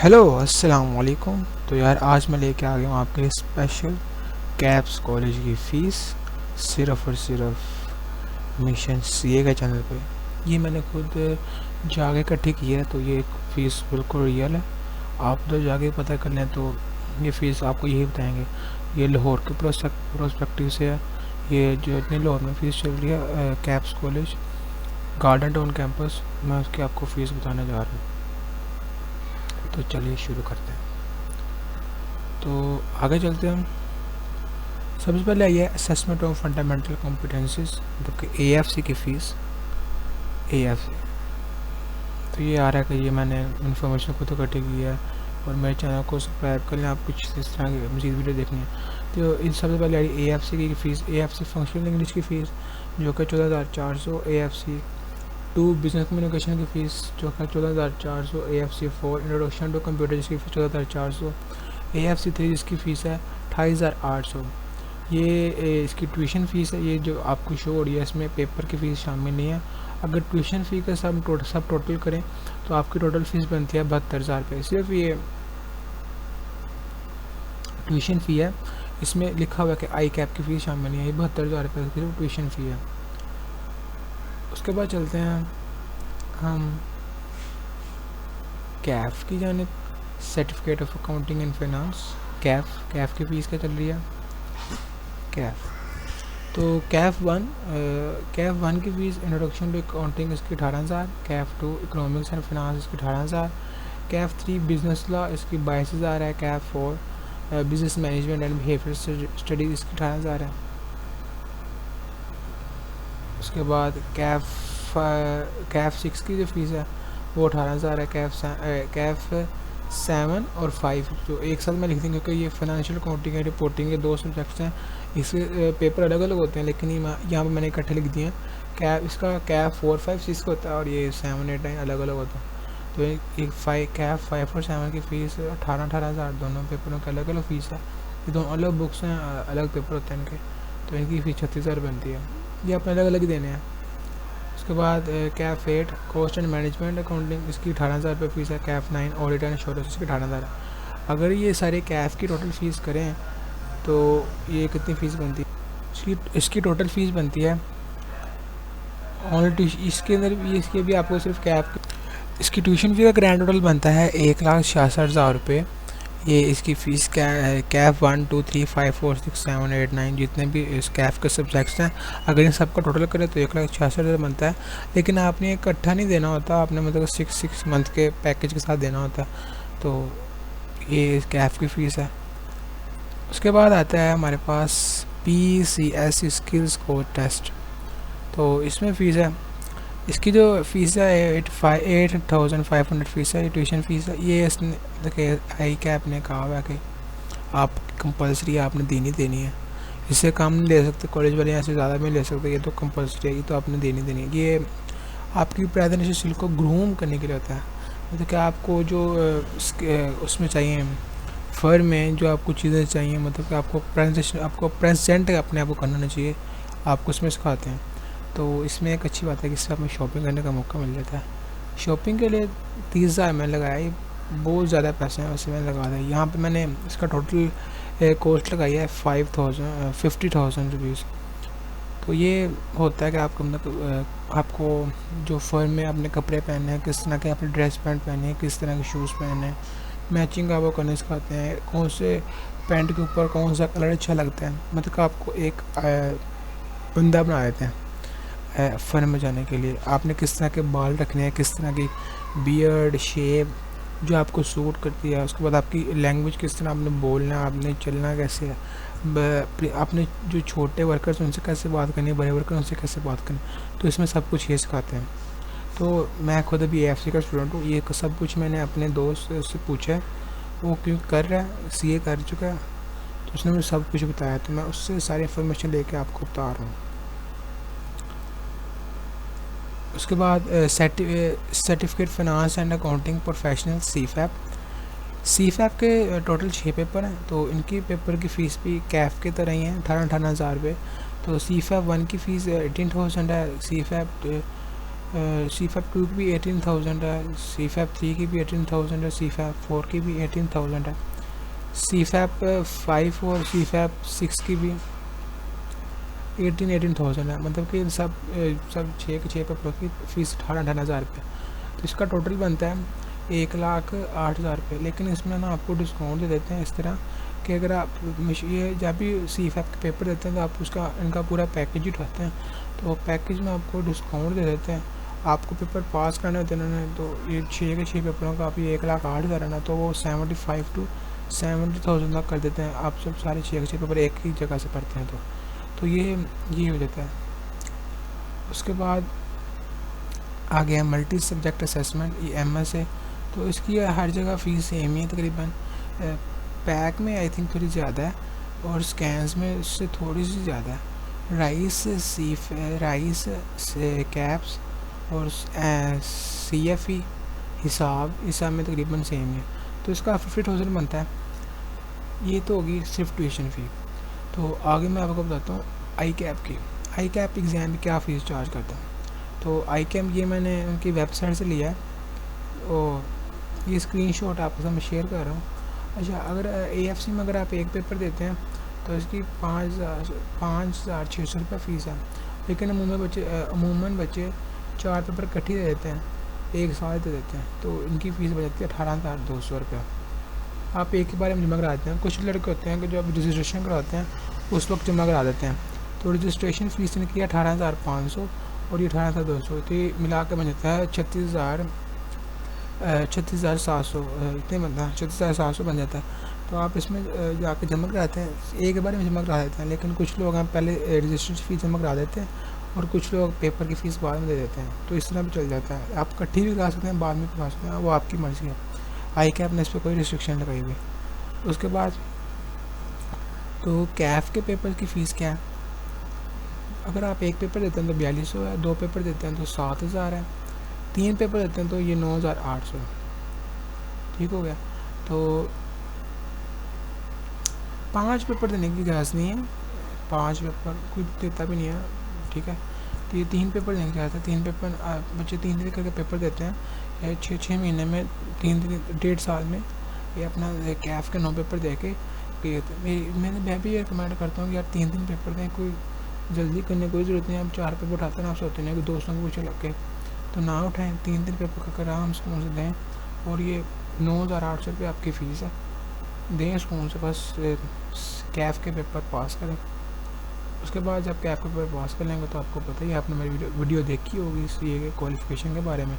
Hello अस्सलाम वालेकुम। तो यार आज मैं लेके आ गया हूँ आपके लिए स्पेशल कैप्स कॉलेज की फ़ीस सिर्फ़ और सिर्फ मिशन सीए के चैनल पे। ये मैंने खुद जाके इकट्ठी की है, तो ये फ़ीस बिल्कुल रियल है। आप उधर जाके पता कर लें तो ये फ़ीस आपको यही बताएंगे। ये लाहौर के प्रोस्पेक्टिव से है। ये जो इतनी लाहौर में फ़ीस चल रही है caps college garden town campus, मैं उसकी आपको फ़ीस बताने जा रहा हूँ। तो चलिए शुरू करते हैं। तो आगे चलते हैं हम। सबसे पहले आइए असेसमेंट ऑफ फंडामेंटल कॉम्पिटेंसीज, मतलब कि एएफसी की फ़ीस। एएफसी तो ये आ रहा है कि ये मैंने इन्फॉर्मेशन खुद इकट्ठी की है, और मेरे चैनल को सब्सक्राइब कर लें, आप कुछ इस तरह की मज़ीद वीडियो देखनी है। तो इन सबसे पहले आई एएफसी की फ़ीस। एएफसी फंक्शनल इंग्लिश की फ़ीस जो कि 14,400। एएफसी 2 बिजनेस कम्युनिकेशन की फ़ीस जो कि 14,400। एएफसी 4 इंट्रोडक्शन टू कंप्यूटर जिसकी फ़ीस 14,400। एएफसी 3 जिसकी फ़ीस है 28,800। ये इसकी ट्यूशन फ़ीस है। ये जो आपको शो हो रही है इसमें पेपर की फ़ीस शामिल नहीं है। अगर ट्यूशन फ़ी का सब टोटल करें तो आपकी टोटल फ़ीस बनती है 72,000 रुपये। सिर्फ ये ट्यूशन फ़ी है, इसमें लिखा हुआ है कि आई कैप की फ़ीस शामिल नहीं है। ये 72,000 रुपये सिर्फ ट्यूशन फ़ी है। उसके बाद चलते हैं हम कैफ की जानिब। Certificate of accounting and finance Kaif की फ़ीस क्या चल रही है। कैफ तो कैफ वन की फ़ीस इंट्रोडक्शन टू अकाउंटिंग इसकी 18,000। कैफ 2 इकोनॉमिक्स एंड फाइनेंस इसकी 18,000। कैफ 3 बिजनेस लॉ इसकी 22,000 है। Kaif 4 business management and behaviour studies इसकी 18,000 है। उसके बाद कैफ 6 की जो फ़ीस है वो 18,000 है। कैफ 7 और 5 जो एक साथ में लिख देंगे, क्योंकि ये फाइनेंशियल अकाउंटिंग एंड रिपोर्टिंग के 2 सब्जेक्ट्स हैं। इसके पेपर अलग अलग होते हैं, लेकिन यहाँ पे मैंने इकट्ठे लिख दिए हैं। इसका कैफ 4, 5, 6 होता है, और ये 7, 8, 9 अलग अलग होता है। तो एक कैफ 5 और 7 की फ़ीस 18,000 दोनों पेपरों की अलग अलग फ़ीस है। ये दोनों अलग बुक्स हैं, अलग पेपर होते हैं इनके, तो इनकी फ़ीस 36,000 बनती है। ये अपने अलग अलग देने हैं। उसके बाद Kaif 8 cost and management accounting इसकी 18,000 रुपये फ़ीस है। कैफ 9 ऑडिट एंड इंश्योरेंस इसकी 18,000 है। अगर ये सारे कैफ की टोटल फ़ीस करें तो ये कितनी फ़ीस बनती है। इसकी टोटल फ़ीस बनती है ऑनली इसके अंदर इसके भी आपको सिर्फ कैफ इसकी ट्यूशन फ़ी का ग्रैंड टोटल बनता है 1,66,000 रुपये। ये इसकी फ़ीस क्या है। कैफ 1, 2, 3, 5, 4, 6, 7, 8, 9 जितने भी इस कैफ के सब्जेक्ट्स हैं, अगर इन सब का टोटल करें तो 1,66,000 बनता है। लेकिन आपने इकट्ठा नहीं देना होता, आपने मतलब 6 मंथ के पैकेज के साथ देना होता है। तो ये इस कैफ की फ़ीस है। उसके बाद आता है हमारे पास PCS स्किल्स कोड टेस्ट। तो इसमें फ़ीस है, इसकी जो फ़ीस है 8,500 फ़ीस है। ये ट्यूशन फ़ीस है। ये इसने देखिए आई कैप ने कहा हुआ है कि आप कंपलसरी आपने देनी है, इससे कम नहीं ले सकते। कॉलेज वाले यहाँ से ज़्यादा भी ले सकते, ये तो कंपलसरी है, ये तो आपने देनी है। ये आपकी प्रेजेंटेशन स्किल को ग्रूम करने के लिए होता है। मतलब कि आपको जो उसमें चाहिए फर्म में जो आपको चीज़ें चाहिए, मतलब कि आपको प्रेजेंट अपने आप को करना चाहिए, आपको उसमें सिखाते हैं। तो इसमें एक अच्छी बात है कि इससे हमें शॉपिंग करने का मौका मिल जाता है। शॉपिंग के लिए 30,000 मैंने लगाया, ये बहुत ज़्यादा पैसे हैं, वैसे मैंने लगा दिया। यहाँ पे मैंने इसका टोटल कॉस्ट लगाई है 50,000 रुपीज़। तो ये होता है कि आपको मतलब आपको जो फर्म में अपने कपड़े पहनने हैं, किस तरह के अपने ड्रेस पैंट पहने हैं, किस तरह के शूज़ पहने हैं, मैचिंग आपको करने सिखाते हैं। कौन से पैंट के ऊपर कौन सा कलर अच्छा लगता है, मतलब कि आपको एक बंदा बना देते हैं फर्म में जाने के लिए। आपने किस तरह के बाल रखने हैं, किस तरह की बियर्ड शेप जो आपको सूट करती है। उसके बाद आपकी लैंग्वेज किस तरह आपने बोलना है, आपने चलना कैसे है, आपने जो छोटे वर्कर्स उनसे कैसे बात करनी है, बड़े वर्कर उनसे कैसे बात करनी। तो इसमें सब कुछ ये सिखाते हैं। तो मैं खुद अभी AFC का स्टूडेंट हूँ। ये सब कुछ मैंने अपने दोस्त से पूछा है, वो क्यों कर रहा है, CA कर चुका है, तो उसने मुझे सब कुछ बताया। तो मैं उससे सारी इन्फॉर्मेशन लेके आपको बता रहा हूँ। उसके बाद certificate finance and accounting professional CFAP के टोटल 6 पेपर हैं। तो इनकी पेपर की फ़ीस भी कैफ की तरह ही है, 18,000 रुपये। तो CFAP 1 की फ़ीस 18,000 है। CFAP सी फैप 2 की भी 18,000 है, सी फैप 3 की भी 18,000 है, सी फैप 4 की भी 18,000 है, सी फैप 5 और सी फैप 6 की भी 18,000 है। मतलब कि सब 6 पेपरों की फ़ीस 18,000 रुपये। तो इसका टोटल बनता है 1,08,000 रुपये। लेकिन इसमें ना आपको डिस्काउंट दे देते हैं इस तरह कि अगर आप ये जब भी सी फैप के पेपर देते हैं तो आप उसका इनका पूरा पैकेज उठाते हैं, तो पैकेज में आपको डिस्काउंट दे देते हैं। आपको पेपर पास करने होते हैं उन्होंने, तो ये 6 के 6 पेपरों का आप ये 1,08,000 है ना, तो वो 75 to 70,000 तक कर देते हैं। आप सब सारे 6 के 6 पेपर एक ही जगह से पढ़ते हैं तो ये हो जाता है। उसके बाद आ गया मल्टी सब्जेक्ट असेसमेंट, ये MS है। तो इसकी हर जगह फ़ीस सेम ही है तकरीबन। पैक में आई थिंक थोड़ी ज़्यादा है और स्कैन्स में इससे थोड़ी सी ज़्यादा है। राइस से कैप्स और CFE हिसाब में तकरीबन सेम है। तो इसका 50,000 बनता है। ये तो होगी सिर्फ ट्यूशन फ़ी। तो आगे मैं आपको बताता हूँ आई कैप एग्ज़ाम में क्या फ़ीस चार्ज करता हूँ। तो आई कैप ये मैंने उनकी वेबसाइट से लिया है और ये स्क्रीनशॉट आपके साथ मैं शेयर कर रहा हूँ। अच्छा, अगर AFC में अगर आप एक पेपर देते हैं तो इसकी 5,600 रुपये फ़ीस है। लेकिन अमूमन बच्चे 4 पेपर इकट्ठे दे देते हैं, एक साल दे देते हैं, तो इनकी फ़ीस बच जाती है 18,200 रुपये। आप एक ही बार में जमा करा देते हैं। कुछ लड़के होते हैं कि जो अब रजिस्ट्रेशन कराते हैं उस वक्त जमा करा देते हैं। तो रजिस्ट्रेशन फ़ीस इनकी 18,500 और ये 18,200, तो ये मिला के बन जाता है 36,700, इतने बनता है 36,700 बन जाता है। तो आप इसमें जाके जमा कराते हैं, एक बार में जमा करा देते हैं। लेकिन कुछ लोग हैं पहले रजिस्ट्रेशन फ़ीस जमा करा देते हैं और कुछ लोग पेपर की फ़ीस बाद में दे देते हैं। तो इस तरह भी चल जाता है। आप इकट्ठी भी करा सकते हैं, बाद में भी करा सकते हैं, वो आपकी मर्ज़ी है। आई कैप ने इस पर कोई रिस्ट्रिक्शन लगाई हुई। उसके बाद तो कैफ के पेपर की फ़ीस क्या है? अगर आप एक पेपर देते हैं तो 4,200 है, 2 पेपर देते हैं तो 7,000 है, 3 पेपर देते हैं तो ये 9,800 है। ठीक हो गया। तो 5 पेपर देने की इजाज़त नहीं है, 5 पेपर कोई देता भी नहीं है। ठीक है। तो ये 3 पेपर देने की इजाज़त है। 3 पेपर बच्चे 3 करके पेपर देते हैं 6 महीने में, 3.5 साल में ये अपना कैफ के 9 पेपर दे के मैं भी ये रिकमेंड करता हूँ कि यार 3 पेपर दें। कोई जल्दी करने कोई ज़रूरत नहीं है। आप 4 पेपर उठाते हैं, आप सोचते हैं कि दोस्तों को पूछे लग के, तो ना उठाएं। 3 पेपर का आराम सुकून से दें और ये 9,800 रुपये आपकी फ़ीस है। दें सुकून से, बस कैफ के पेपर पास करें। उसके बाद जब कैफ के पेपर पास कर लेंगे तो आपको पता ही, आपने मेरी वीडियो देखी होगी CA के क्वालिफ़िकेशन के बारे में।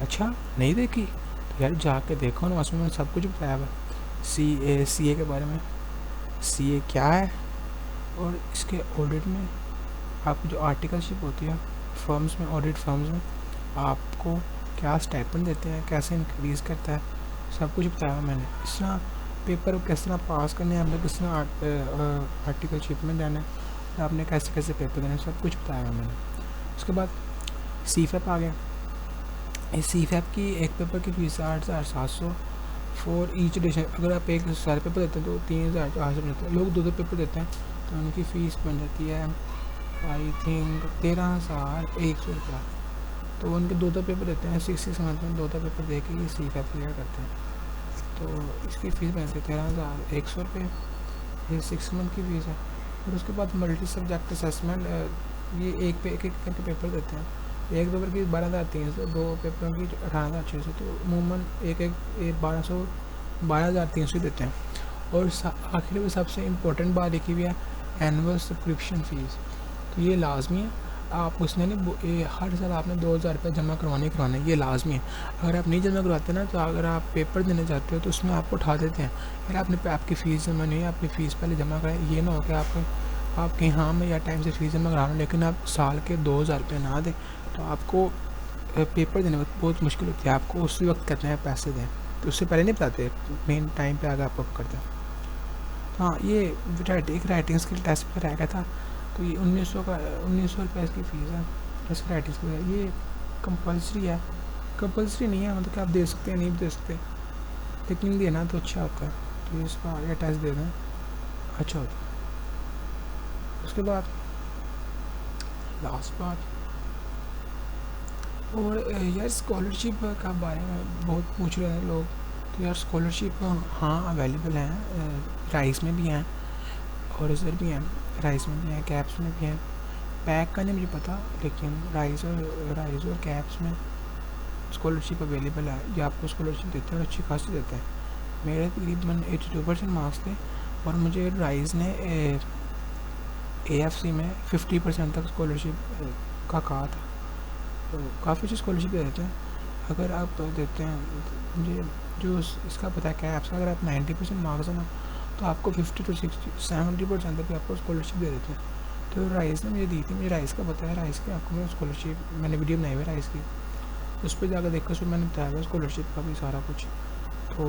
अच्छा, नहीं देखी तो यार जाके देखो ना, उसमें मैंने सब कुछ बताया हुआ CA के बारे में, CA क्या है और इसके ऑडिट में आपकी जो आर्टिकलशिप होती है फर्म्स में, ऑडिट फर्म्स में आपको क्या स्टाइपेंड देते हैं, कैसे इंक्रीज़ करता है, सब कुछ बताया मैंने। इस तरह पेपर को किस तरह पास करने हैं, हमने किस तरह आर्टिकलशिप में जाना है, आपने कैसे कैसे पेपर देने, सब कुछ बताया मैंने। उसके बाद CFAP आ गया। इस CFAP की एक पेपर की फ़ीस 8,700 फॉर ईच एडिशन। अगर आप एक सारे पेपर देते हैं तो 3,400 देते हैं। लोग 2 पेपर देते हैं तो उनकी फ़ीस बन जाती है आई थिंक 13,100 रुपया। तो उनके 2 पेपर देते हैं 6 मंथ में, 2 पेपर दे के ये CFAP क्लियर करते हैं। तो इसकी फ़ीस बन जाती है 13,100 रुपये, ये 6 मंथ की फ़ीस है। और उसके बाद मल्टी सब्जेक्ट असेसमेंट, ये एक करके पेपर देते हैं। एक पेपर की 12,300, 2 पेपरों की 18,600, तो अमूमन एक 12,300 देते हैं। और आखिर में सबसे इम्पोर्टेंट बात लिखी हुई है एनुअल सब्सक्रिप्शन फ़ीस। तो ये लाजमी है, आप उसने नहीं, हर साल आपने 2,000 रुपये जमा करवाना है, ये लाजमी है। अगर आप नहीं जमा करवाते ना, तो अगर आप पेपर देने जाते हो तो उसमें आपको उठा देते हैं, यार आपकी फ़ीस जमा नहीं है, आपकी फ़ीस पहले जमा कराएं। ये ना हो कि आप कहीं हाँ मैं या टाइम से फ़ीस जमा करा रहा हूँ लेकिन आप साल के 2,000 रुपये ना दें, तो आपको पेपर देने में बहुत मुश्किल होती है। आपको उसी वक्त कहते हैं पैसे दें, तो उससे पहले नहीं बताते, मेन टाइम पे आगे आपको करते हैं। हाँ, ये एक राइटिंग स्किल टेस्ट पर रह गया था, तो ये 1900 रुपये इसकी फ़ीस है। इसकी राइटिंग स्किल ये कंपलसरी है, कंपलसरी नहीं है, मतलब कि आप दे सकते हैं, नहीं भी दे सकते, लेकिन देना तो अच्छा होता है। तो इसका ये टेस्ट दे दें, अच्छा होता है। उसके बाद लास्ट बात और यार स्कॉलरशिप का बारे में बहुत पूछ रहे हैं लोग, तो यार स्कॉलरशिप हाँ अवेलेबल हैं, राइस में भी हैं और इधर भी हैं, राइस में भी हैं, कैप्स में भी हैं। पैक का नहीं मुझे पता, लेकिन राइस और कैप्स में स्कॉलरशिप अवेलेबल है। ये आपको स्कॉलरशिप देते हैं और अच्छी खासी देते हैं। मेरे तकरीबन 82% मार्क्स थे और मुझे राइस ने AFC में 50% तक स्कॉलरशिप का कहा था, तो काफ़ी अच्छी स्कॉलरशिप दे देते हैं। अगर आप देते हैं, मुझे जो इसका पता है कैप्स का, अगर आप 90% मार्क्स है ना, तो आपको 50 to 70% तक आपको स्कॉलरशिप दे देते हैं। तो राइस ने मुझे दी थी, मुझे राइस का पता है, राइस की आपको मैं स्कॉलरशिप, मैंने वीडियो बनाई हुई है राइस की, उस पर जाकर देखकर उसमें मैंने बताया हुआ स्कॉलरशिप का भी सारा कुछ। तो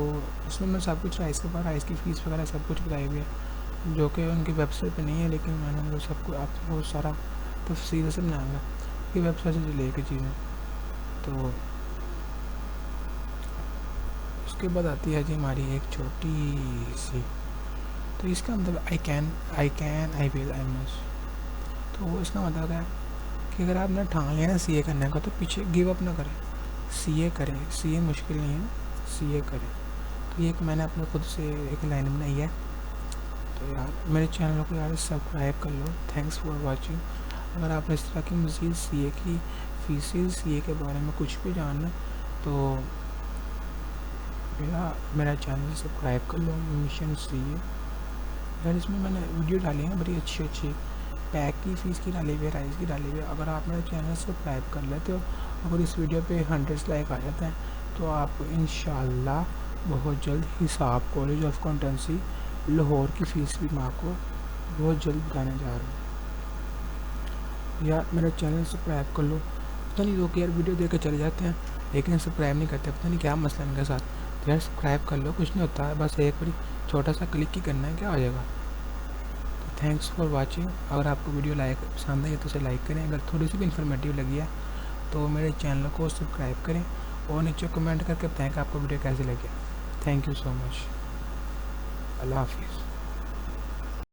इसमें मैं सब कुछ राइस के बाद राइस की फ़ीस वगैरह सब कुछ बताई हुई है, जो कि उनकी वेबसाइट पे नहीं है, लेकिन मैंने उनको सबको आपको बहुत सारा तफसील से बनाया हुआ है कि वेबसाइट से लेके चीज़ें। तो उसके बाद आती है जी हमारी एक छोटी सी, तो इसका मतलब I can, I will, I must. तो इसका मतलब है कि अगर आपने ठान लिया ना CA करने का, तो पीछे गिव अप ना करें, CA करें। CA मुश्किल नहीं है, CA करें। तो ये एक मैंने अपने खुद से एक लाइन बनाई है। तो यार मेरे चैनल को यार सब्सक्राइब कर लो। Thanks for watching. अगर आपने इस तरह की मज़ीद CA की फीसेस, CA के बारे में कुछ भी जानना, तो मेरा चैनल सब्सक्राइब कर लो, मिशन CA। यार इसमें मैंने वीडियो डाली है बड़ी अच्छी अच्छी, पैक की फ़ीस की डाली हुई है, राइस की डाली हुई है। अगर आप मेरे चैनल सब्सक्राइब कर लेते हो, अगर इस वीडियो पे 100 लाइक आ जाते हैं, तो आपको इंशाल्लाह बहुत जल्द हिसाब कॉलेज ऑफ अकाउंटेंसी लाहौर की फ़ीस भी मैं आपको बहुत जल्द बताने जा रहा हूँ। यार मेरा चैनल सब्सक्राइब कर लो। पता नहीं लोग यार वीडियो देख कर चले जाते हैं, लेकिन सब्सक्राइब नहीं करते, पता नहीं क्या मसला है इनके साथ। तो यार सब्सक्राइब कर लो, कुछ नहीं होता है, बस एक बार छोटा सा क्लिक ही करना है, क्या हो जाएगा। तो थैंक्स फॉर वाचिंग। अगर आपको वीडियो लाइक पसंद आई है तो उसे लाइक करें, अगर थोड़ी सी भी इन्फॉर्मेटिव लगी है तो मेरे चैनल को सब्सक्राइब करें और नीचे कमेंट करके बताएं कि आपको वीडियो कैसे लगे। Thank you so much. अल्लाह हाफिज़।